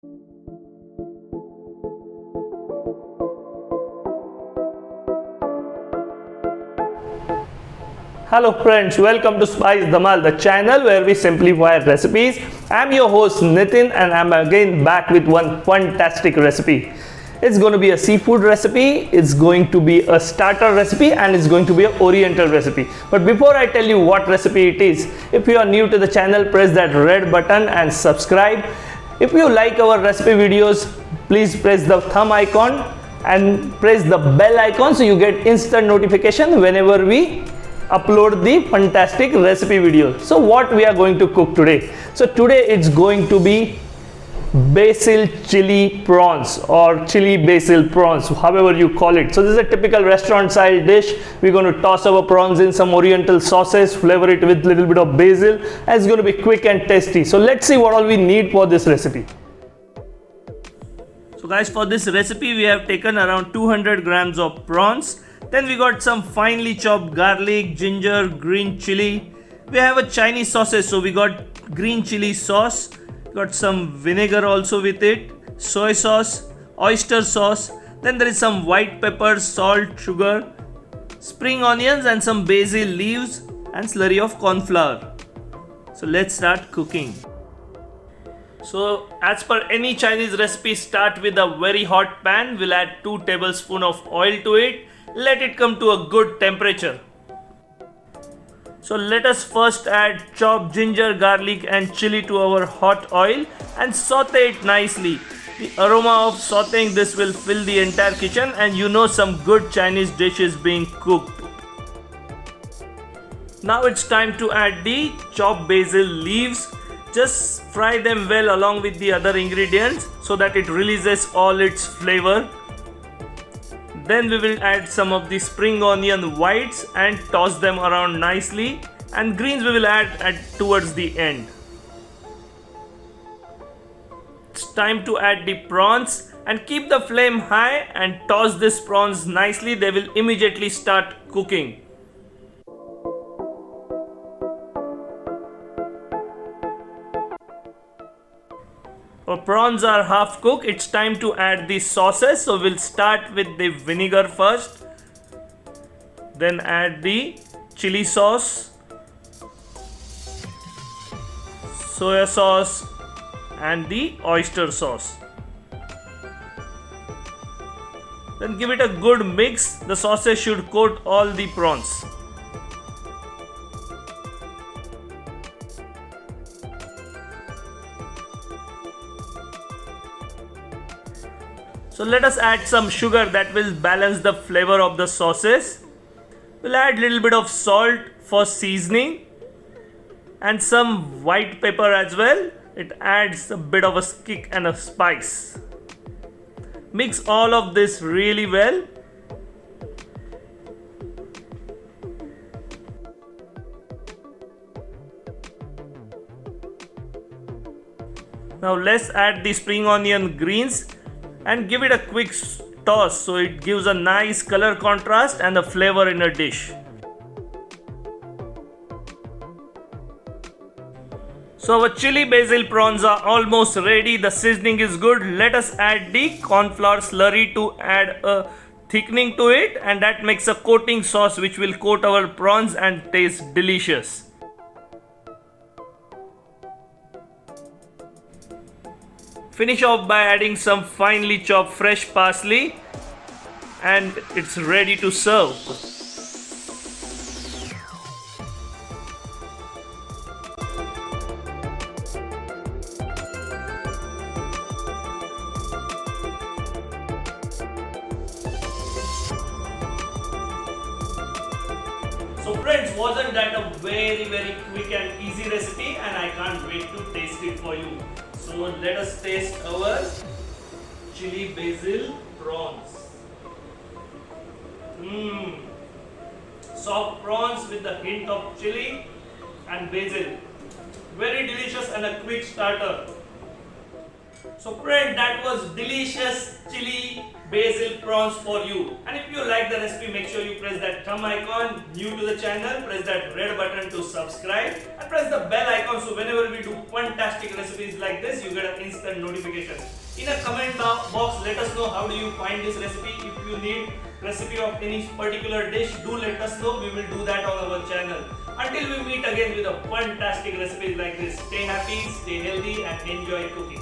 Hello friends, welcome to Spice Dhamal, the channel where we simplify recipes. I'm your host Nitin and I'm again back with one fantastic recipe. It's going to be a seafood recipe, it's going to be a starter recipe, and it's going to be an oriental recipe. But before I tell you what recipe it is, if you are new to the channel, press that red button and subscribe. If you like our recipe videos, please press the thumb icon and press the bell icon so you get instant notification whenever we upload the fantastic recipe video. So what we are going to cook today? So today it's going to be basil chili prawns or chili basil prawns, however you call it. So this is a typical restaurant style dish. We're going to toss our prawns in some oriental sauces, flavor it with little bit of basil, and it's going to be quick and tasty. So let's see what all we need for this recipe. So guys, for this recipe we have taken around 200 grams of prawns. Then we got some finely chopped garlic, ginger, green chili. We have a Chinese sauces, so we got green chili sauce. Got some vinegar also with it, soy sauce, oyster sauce. Then there is some white pepper, salt, sugar, spring onions and some basil leaves and slurry of corn flour. So let's start cooking. So as per any Chinese recipe, start with a very hot pan. We'll add 2 tablespoons of oil to it. Let it come to a good temperature. So let us first add chopped ginger, garlic and chili to our hot oil and saute it nicely. The aroma of sauteing this will fill the entire kitchen, and you know some good Chinese dish is being cooked. Now it's time to add the chopped basil leaves. Just fry them well along with the other ingredients so that it releases all its flavor. Then we will add some of the spring onion whites and toss them around nicely, and greens we will add towards the end. It's time to add the prawns and keep the flame high and toss these prawns nicely. They will immediately start cooking. Our prawns are half cooked. It's time to add the sauces. So we'll start with the vinegar first. Then add the chili sauce, soya sauce and the oyster sauce. Then give it a good mix. The sauces should coat all the prawns. So let us add some sugar that will balance the flavor of the sauces. We'll add a little bit of salt for seasoning and some white pepper as well. It adds a bit of a kick and a spice. Mix all of this really well. Now let's add the spring onion greens and give it a quick toss so it gives a nice color contrast and the flavor in a dish. So our chili basil prawns are almost ready. The seasoning is good. Let us add the corn flour slurry to add a thickening to it, and that makes a coating sauce which will coat our prawns and taste delicious. Finish off by adding some finely chopped fresh parsley and it's ready to serve. So friends, wasn't that a very quick and easy recipe, and I can't wait to taste it for you. So let us taste our chili basil prawns. Soft prawns with a hint of chili and basil. Very delicious and a quick starter. So friend, that was delicious chili basil prawns for you. And if you like the recipe, make sure you press that thumb icon. New to the channel, press that red button to subscribe and press the bell icon so whenever we do fantastic recipes like this, you get an instant notification. In a comment box, let us know how do you find this recipe. If you need recipe of any particular dish, do let us know. We will do that on our channel. Until we meet again with a fantastic recipe like this, stay happy, stay healthy and enjoy cooking.